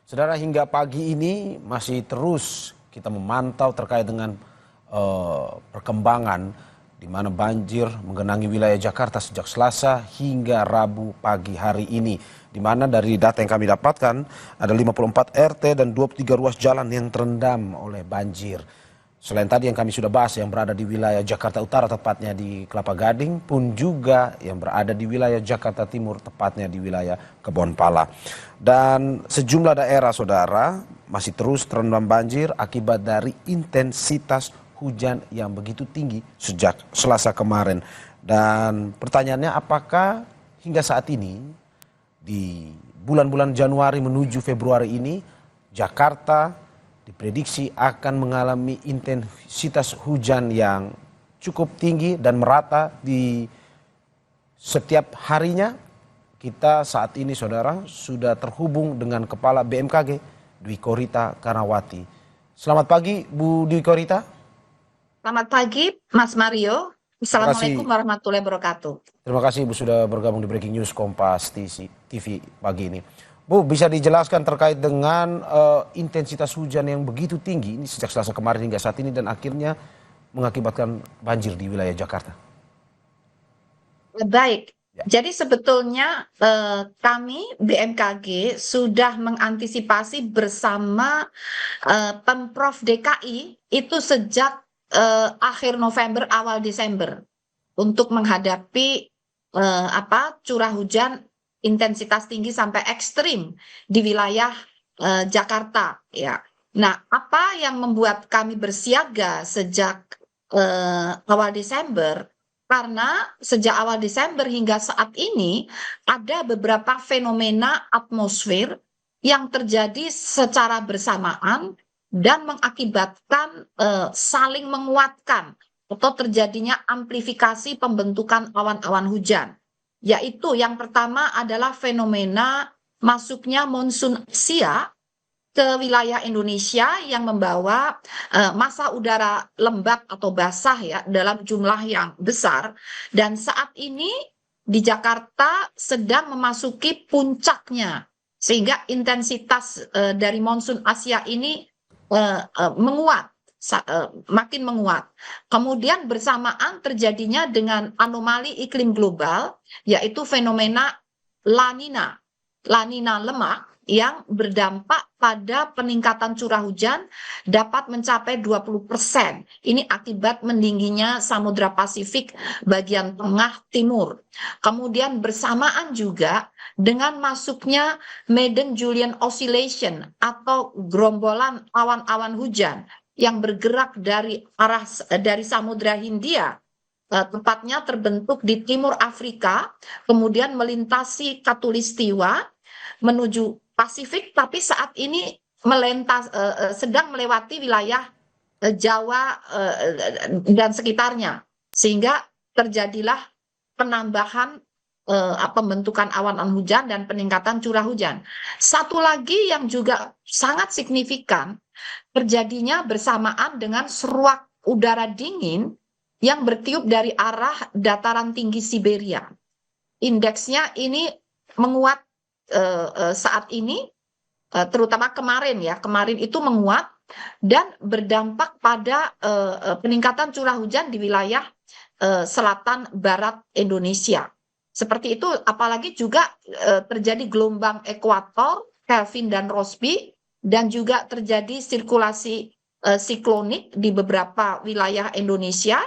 Saudara, hingga pagi ini masih terus kita memantau terkait dengan perkembangan di mana banjir menggenangi wilayah Jakarta sejak Selasa hingga Rabu pagi hari ini. Di mana dari data yang kami dapatkan ada 54 RT dan 23 ruas jalan yang terendam oleh banjir. Selain tadi yang kami sudah bahas yang berada di wilayah Jakarta Utara tepatnya di Kelapa Gading pun juga yang berada di wilayah Jakarta Timur tepatnya di wilayah Kebonpala. Dan sejumlah daerah saudara masih terus terendam banjir akibat dari intensitas hujan yang begitu tinggi sejak Selasa kemarin. Dan pertanyaannya apakah hingga saat ini di bulan-bulan Januari menuju Februari ini Jakarta diprediksi akan mengalami intensitas hujan yang cukup tinggi dan merata di setiap harinya. Kita saat ini saudara sudah terhubung dengan Kepala BMKG Dwi Korita Karnawati. Selamat pagi Bu Dwi Korita. Selamat pagi Mas Mario. Assalamualaikum warahmatullahi wabarakatuh. Terima kasih Ibu sudah bergabung di Breaking News Kompas TV pagi ini. Bu, bisa dijelaskan terkait dengan intensitas hujan yang begitu tinggi ini sejak Selasa kemarin hingga saat ini dan akhirnya mengakibatkan banjir di wilayah Jakarta? Baik, jadi sebetulnya kami BMKG sudah mengantisipasi bersama Pemprov DKI itu sejak akhir November awal Desember untuk menghadapi curah hujan intensitas tinggi sampai ekstrim di wilayah Jakarta ya. Nah, apa yang membuat kami bersiaga sejak awal Desember? Karena sejak awal Desember hingga saat ini ada beberapa fenomena atmosfer yang terjadi secara bersamaan dan mengakibatkan saling menguatkan atau terjadinya amplifikasi pembentukan awan-awan hujan. Yaitu yang pertama adalah fenomena masuknya monsun Asia ke wilayah Indonesia yang membawa massa udara lembab atau basah ya dalam jumlah yang besar. Dan saat ini di Jakarta sedang memasuki puncaknya sehingga intensitas dari monsun Asia ini menguat. Makin menguat. Kemudian bersamaan terjadinya dengan anomali iklim global, yaitu fenomena La Nina lemak yang berdampak pada peningkatan curah hujan dapat mencapai 20%. Ini akibat meningginya Samudra Pasifik bagian tengah timur. Kemudian bersamaan juga dengan masuknya Madden-Julian Oscillation atau gerombolan awan-awan hujan yang bergerak dari Samudra Hindia, tepatnya terbentuk di timur Afrika, kemudian melintasi Khatulistiwa menuju Pasifik, tapi saat ini sedang melewati wilayah Jawa dan sekitarnya, sehingga terjadilah penambahan pembentukan awan hujan dan peningkatan curah hujan. Satu lagi yang juga sangat signifikan terjadinya bersamaan dengan seruak udara dingin yang bertiup dari arah dataran tinggi Siberia. Indeksnya ini menguat saat ini, terutama kemarin itu menguat dan berdampak pada peningkatan curah hujan di wilayah selatan barat Indonesia. Seperti itu, apalagi juga terjadi gelombang ekuator, Kelvin dan Rossby, dan juga terjadi sirkulasi siklonik di beberapa wilayah Indonesia,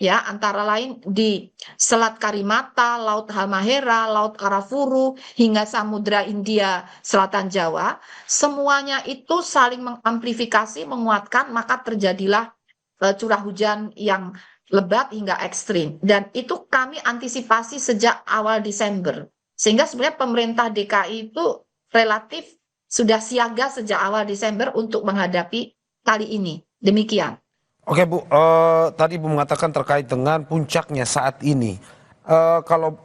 ya, antara lain di Selat Karimata, Laut Halmahera, Laut Arafuru, hingga Samudra Hindia Selatan Jawa. Semuanya itu saling mengamplifikasi, menguatkan, maka terjadilah curah hujan yang lebat hingga ekstrim. Dan itu kami antisipasi sejak awal Desember. Sehingga sebenarnya pemerintah DKI itu relatif sudah siaga sejak awal Desember untuk menghadapi kali ini. Demikian. Oke Bu, tadi Bu mengatakan terkait dengan puncaknya saat ini. Kalau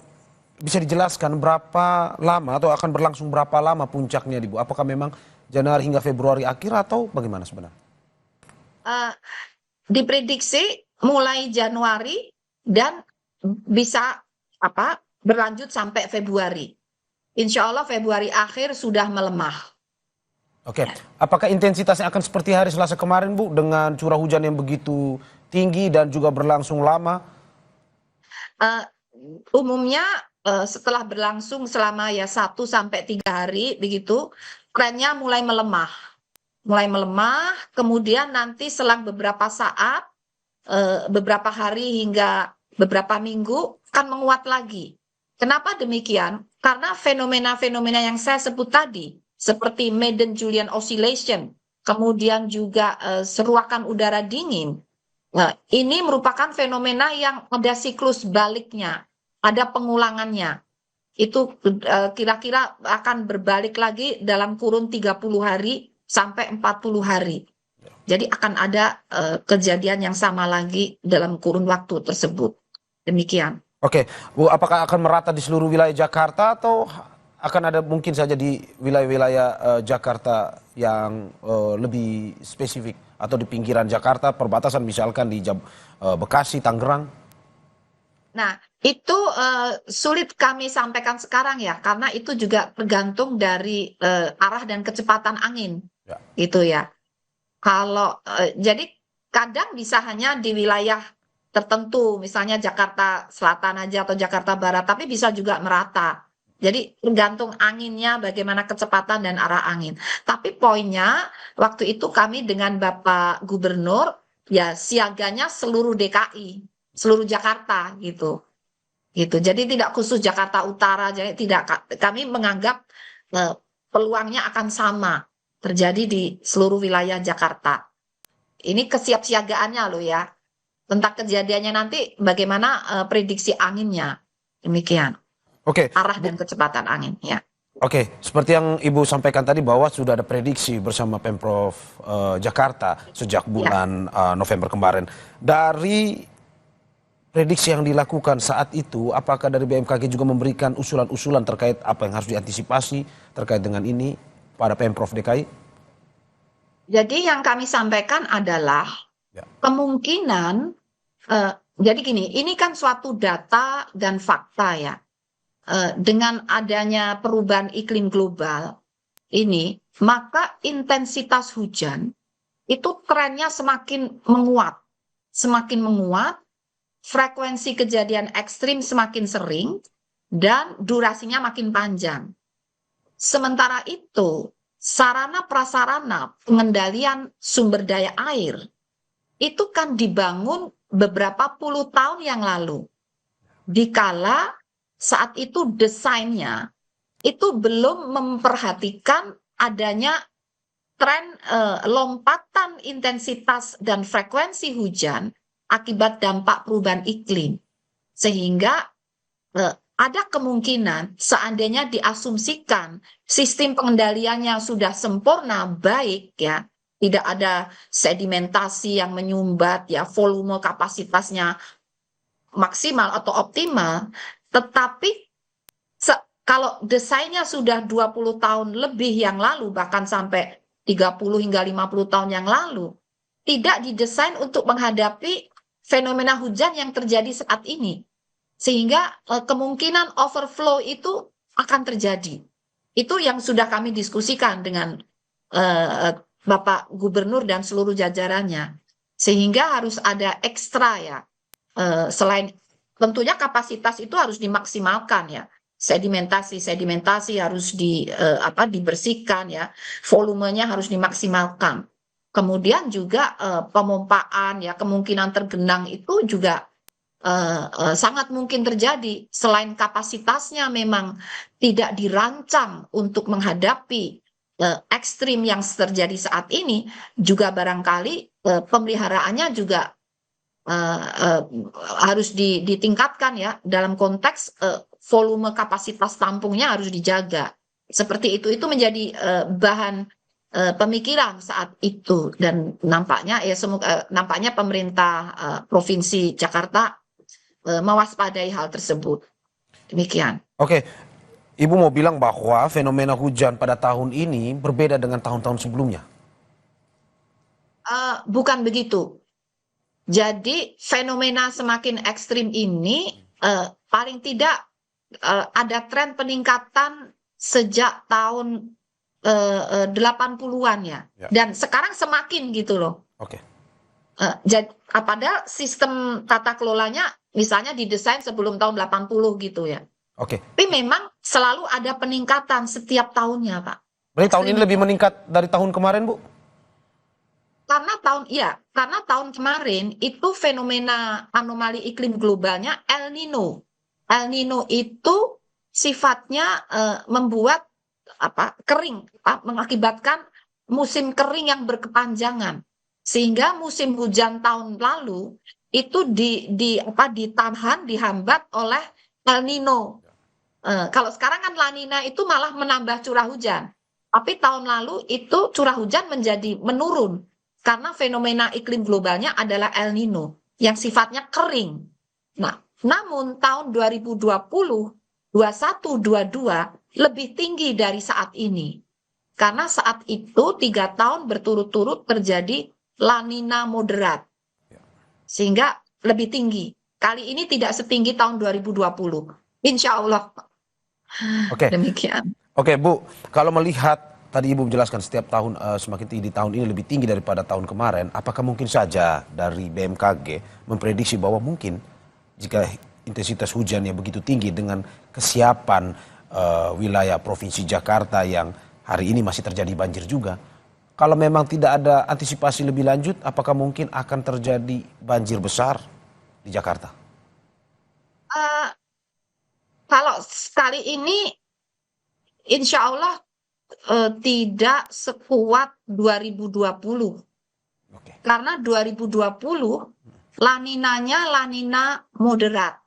bisa dijelaskan berapa lama atau akan berlangsung berapa lama puncaknya Bu? Apakah memang Januari hingga Februari akhir atau bagaimana sebenarnya? Diprediksi mulai Januari dan bisa berlanjut sampai Februari. Insya Allah Februari akhir sudah melemah. Oke, apakah intensitasnya akan seperti hari Selasa kemarin, Bu, dengan curah hujan yang begitu tinggi dan juga berlangsung lama? Eh, Umumnya setelah berlangsung selama ya 1 sampai 3 hari begitu, trennya mulai melemah, kemudian nanti selang beberapa saat, beberapa hari hingga beberapa minggu akan menguat lagi. Kenapa demikian? Karena fenomena-fenomena yang saya sebut tadi, seperti Madden-Julian Oscillation, kemudian juga seruakan udara dingin. Nah, ini merupakan fenomena yang ada siklus baliknya, ada pengulangannya. Itu kira-kira akan berbalik lagi dalam kurun 30 hari sampai 40 hari. Jadi akan ada kejadian yang sama lagi dalam kurun waktu tersebut. Demikian. Oke, Bu, apakah akan merata di seluruh wilayah Jakarta atau akan ada mungkin saja di wilayah-wilayah Jakarta yang lebih spesifik atau di pinggiran Jakarta, perbatasan misalkan di Bekasi, Tangerang? Nah, itu sulit kami sampaikan sekarang ya, karena itu juga tergantung dari arah dan kecepatan angin, Ya. gitu ya. Kalau jadi kadang bisa hanya di wilayah tertentu, misalnya Jakarta Selatan aja atau Jakarta Barat, tapi bisa juga merata. Jadi tergantung anginnya, bagaimana kecepatan dan arah angin. Tapi poinnya, waktu itu kami dengan Bapak Gubernur, ya siaganya seluruh DKI, seluruh Jakarta gitu. Gitu. Jadi tidak khusus Jakarta Utara, jadi tidak kami menganggap eh, peluangnya akan sama terjadi di seluruh wilayah Jakarta. Ini kesiapsiagaannya loh ya. Tentang kejadiannya nanti bagaimana prediksi anginnya. Demikian. Oke, Arah Bu. dan kecepatan angin ya. Oke, seperti yang Ibu sampaikan tadi bahwa sudah ada prediksi bersama Pemprov Jakarta sejak Ya. bulan November kemarin. Dari prediksi yang dilakukan saat itu, apakah dari BMKG juga memberikan usulan-usulan terkait apa yang harus diantisipasi terkait dengan ini pada Pemprov DKI? Jadi yang kami sampaikan adalah Ya. kemungkinan jadi gini, ini kan suatu data dan fakta ya. Dengan adanya perubahan iklim global ini, maka intensitas hujan itu trennya semakin menguat, frekuensi kejadian ekstrim semakin sering, dan durasinya makin panjang. Sementara itu, sarana prasarana pengendalian sumber daya air itu kan dibangun beberapa puluh tahun yang lalu. Dikala saat itu desainnya itu belum memperhatikan adanya tren lompatan intensitas dan frekuensi hujan akibat dampak perubahan iklim. Sehingga ada kemungkinan seandainya diasumsikan sistem pengendaliannya sudah sempurna baik ya, tidak ada sedimentasi yang menyumbat ya, volume kapasitasnya maksimal atau optimal, tetapi kalau desainnya sudah 20 tahun lebih yang lalu, bahkan sampai 30 hingga 50 tahun yang lalu, tidak didesain untuk menghadapi fenomena hujan yang terjadi saat ini. Sehingga kemungkinan overflow itu akan terjadi. Itu yang sudah kami diskusikan dengan Bapak Gubernur dan seluruh jajarannya. Sehingga harus ada ekstra ya. Selain tentunya kapasitas itu harus dimaksimalkan ya. Sedimentasi harus dibersihkan ya, volumenya harus dimaksimalkan. Kemudian juga pemompaan ya, kemungkinan tergenang itu juga sangat mungkin terjadi. Selain kapasitasnya memang tidak dirancang untuk menghadapi ekstrim yang terjadi saat ini, juga barangkali pemeliharaannya juga harus ditingkatkan ya, dalam konteks volume kapasitas tampungnya harus dijaga. Seperti itu menjadi bahan pemikiran saat itu, dan nampaknya nampaknya pemerintah Provinsi Jakarta mewaspadai hal tersebut. Demikian. Oke, Ibu mau bilang bahwa fenomena hujan pada tahun ini berbeda dengan tahun-tahun sebelumnya? Bukan begitu. Jadi fenomena semakin ekstrim ini paling tidak ada tren peningkatan sejak tahun 80-an ya. Ya. Dan sekarang semakin gitu loh. Oke. Padahal sistem tata kelolanya misalnya didesain sebelum tahun 80 gitu ya. Oke. Tapi memang selalu ada peningkatan setiap tahunnya, Pak. Berarti tahun ini lebih meningkat dari tahun kemarin, Bu? Karena tahun kemarin itu fenomena anomali iklim globalnya El Nino. El Nino itu sifatnya membuat kering, mengakibatkan musim kering yang berkepanjangan. Sehingga musim hujan tahun lalu itu ditahan, dihambat oleh El Nino. Kalau sekarang kan La Nina itu malah menambah curah hujan. Tapi tahun lalu itu curah hujan menjadi menurun karena fenomena iklim globalnya adalah El Nino yang sifatnya kering. Nah, namun tahun 2020, 21, 22 lebih tinggi dari saat ini. Karena saat itu 3 tahun berturut-turut terjadi La Nina moderat. Sehingga lebih tinggi. Kali ini tidak setinggi tahun 2020. Insya Allah. Oke. Demikian. Oke, Bu, kalau melihat tadi Ibu menjelaskan setiap tahun semakin tinggi tahun ini lebih tinggi daripada tahun kemarin, apakah mungkin saja dari BMKG memprediksi bahwa mungkin jika intensitas hujan yang begitu tinggi dengan kesiapan wilayah Provinsi Jakarta yang hari ini masih terjadi banjir juga, kalau memang tidak ada antisipasi lebih lanjut, apakah mungkin akan terjadi banjir besar di Jakarta? Kalau sekali ini insya Allah tidak sekuat 2020. Oke. Karena 2020 La Ninanya La Nina moderat.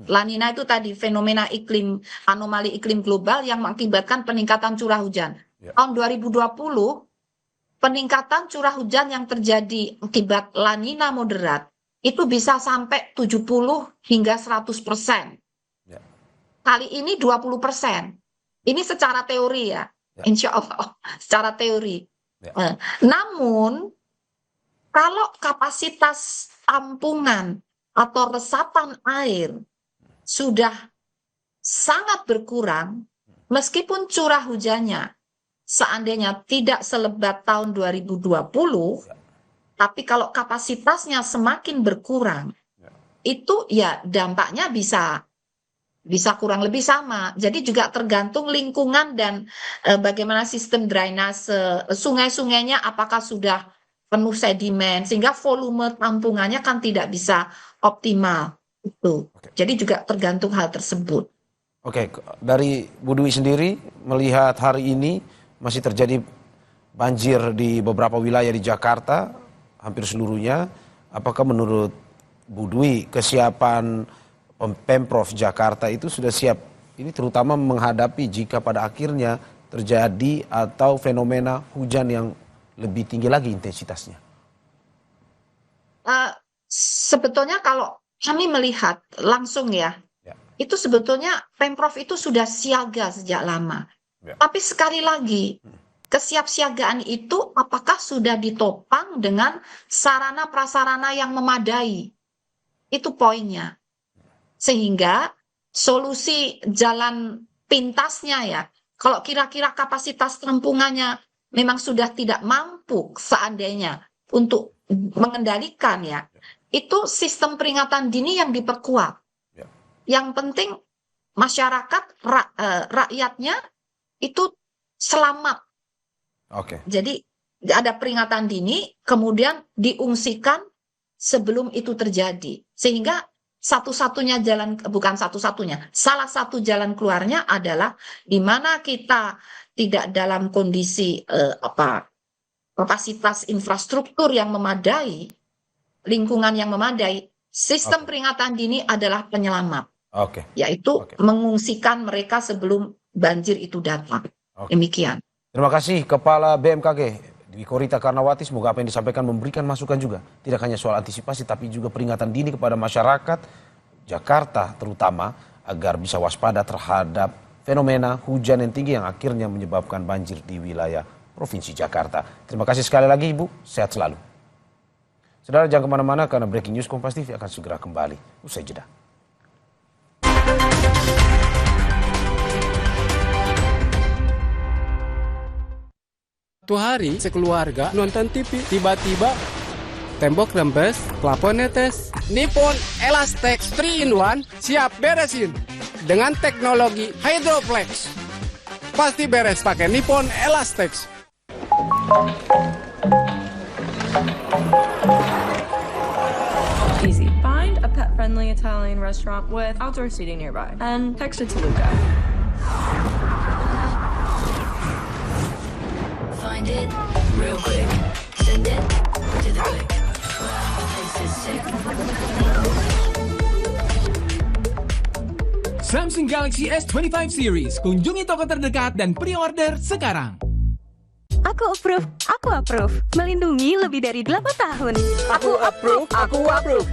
La Nina itu tadi fenomena iklim, anomali iklim global yang mengakibatkan peningkatan curah hujan. Ya. Tahun 2020 peningkatan curah hujan yang terjadi akibat La Nina moderat itu bisa sampai 70 hingga 100%. Ya. Kali ini 20%. Ini secara teori ya. Insya Allah secara teori. Ya. Namun kalau kapasitas tampungan atau resapan air sudah sangat berkurang, meskipun curah hujannya seandainya tidak selebat tahun 2020, tapi kalau kapasitasnya semakin berkurang, itu ya dampaknya bisa kurang lebih sama. Jadi juga tergantung lingkungan dan bagaimana sistem drainase sungai-sungainya, apakah sudah penuh sedimen sehingga volume tampungannya kan tidak bisa optimal itu. Jadi juga tergantung hal tersebut. Oke, dari Bu Dwi sendiri melihat hari ini masih terjadi banjir di beberapa wilayah di Jakarta, hampir seluruhnya. Apakah menurut Bu Dwi kesiapan Pemprov Jakarta itu sudah siap? Ini terutama menghadapi jika pada akhirnya terjadi atau fenomena hujan yang lebih tinggi lagi intensitasnya. Sebetulnya kalau kami melihat langsung ya, itu sebetulnya Pemprov itu sudah siaga sejak lama. Tapi sekali lagi, kesiapsiagaan itu apakah sudah ditopang dengan sarana prasarana yang memadai? Itu poinnya. Sehingga solusi jalan pintasnya ya, kalau kira-kira kapasitas tampungannya memang sudah tidak mampu seandainya untuk mengendalikan ya, itu sistem peringatan dini yang diperkuat. Yang penting masyarakat, rakyatnya itu selamat. Jadi ada peringatan dini, kemudian diungsikan sebelum itu terjadi. Sehingga satu-satunya jalan, bukan satu-satunya, salah satu jalan keluarnya adalah di mana kita tidak dalam kondisi kapasitas infrastruktur yang memadai, lingkungan yang memadai, sistem peringatan dini adalah penyelamat. Yaitu mengungsikan mereka sebelum banjir itu datang. Demikian. Terima kasih Kepala BMKG Dwi Korita Karnawati. Semoga apa yang disampaikan memberikan masukan juga. Tidak hanya soal antisipasi tapi juga peringatan dini kepada masyarakat Jakarta terutama agar bisa waspada terhadap fenomena hujan yang tinggi yang akhirnya menyebabkan banjir di wilayah Provinsi Jakarta. Terima kasih sekali lagi Ibu, sehat selalu. Saudara jangan kemana-mana karena Breaking News Kompas TV akan segera kembali. Usai jeda. Suatu hari sekeluarga nonton TV, tiba-tiba tembok rembes, plafon netes. Nippon Elastex 3-in-1 siap beresin dengan teknologi Hydroplex. Pasti beres pakai Nippon Elastex. Easy. Find a pet-friendly Italian restaurant with outdoor seating nearby and text it to Luca. Find it real quick. Send it to the quick. This is sick. Samsung Galaxy S25 series. Kunjungi toko terdekat dan pre-order sekarang. Aku approve. Melindungi lebih dari 8 tahun. Aku approve. Aku approve.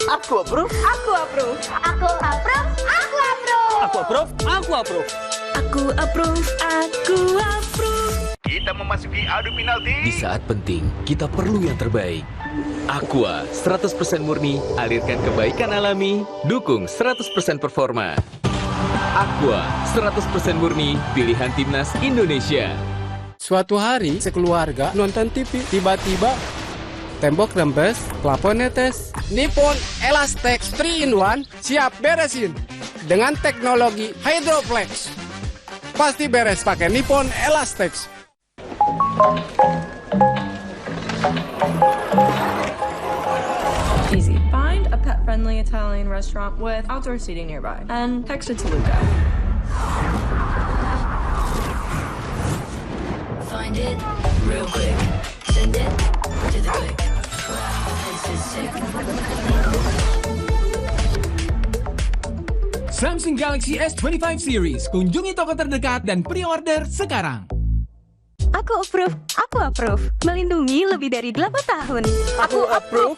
Aku approve. Kita memasuki adu penalti. Di saat penting, kita perlu yang terbaik. Aqua 100% murni, alirkan kebaikan alami, dukung 100% performa. Aqua 100% murni, pilihan timnas Indonesia. Suatu hari sekeluarga nonton TV, tiba-tiba tembok rembes, plafon netes. Nippon Elastex 3-in-1 siap beresin dengan teknologi Hydroplex. Pasti beres pakai Nippon Elastex. Easy. Find a pet-friendly Italian restaurant with outdoor seating nearby and text it to Luca. Find it real quick. Send it to the quick. This is sick. Samsung Galaxy S25 series. Kunjungi toko terdekat dan pre-order sekarang. Aku approve. Melindungi lebih dari 8 tahun. Aku approve.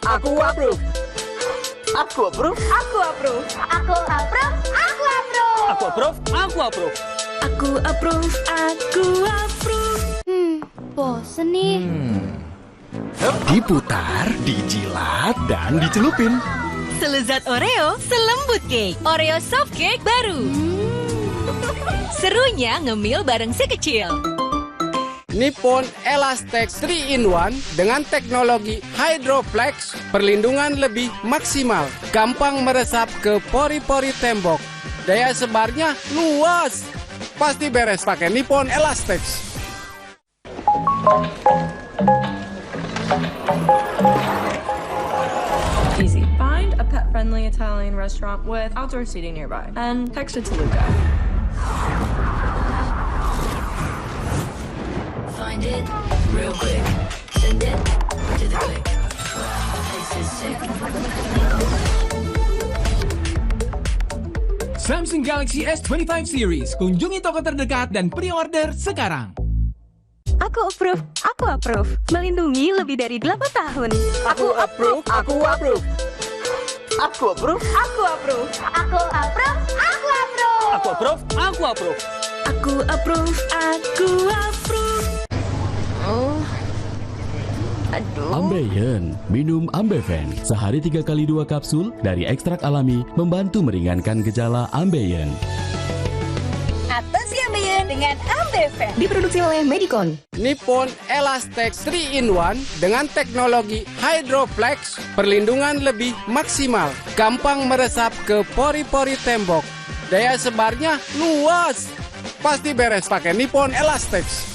Bosen nih. Diputar, dijilat, dan dicelupin. Selezat Oreo, selembut cake. Oreo soft cake baru. Serunya ngemil bareng si kecil. Nippon Elastex 3-in-1 dengan teknologi Hydroplex, perlindungan lebih maksimal, gampang meresap ke pori-pori tembok, daya sebarnya luas. Pasti beres pakai Nippon Elastex. Easy. Find a pet-friendly Italian restaurant with outdoor seating nearby and text it to Luca. Find it real quick. Send it to the quick. This is sick. Samsung Galaxy S25 series. Kunjungi toko terdekat dan pre-order sekarang. Aku approve. Melindungi lebih dari 8 tahun. Aku approve. Ambeien, minum Ambeven. Sehari 3 kali 2 kapsul dari ekstrak alami membantu meringankan gejala Ambeien. Atasi Ambeien dengan Ambeven. Diproduksi oleh Medicon. Nippon Elastex 3-in-1 dengan teknologi Hydroplex, perlindungan lebih maksimal, gampang meresap ke pori-pori tembok, daya sebarnya luas. Pasti beres pakai Nippon Elastex.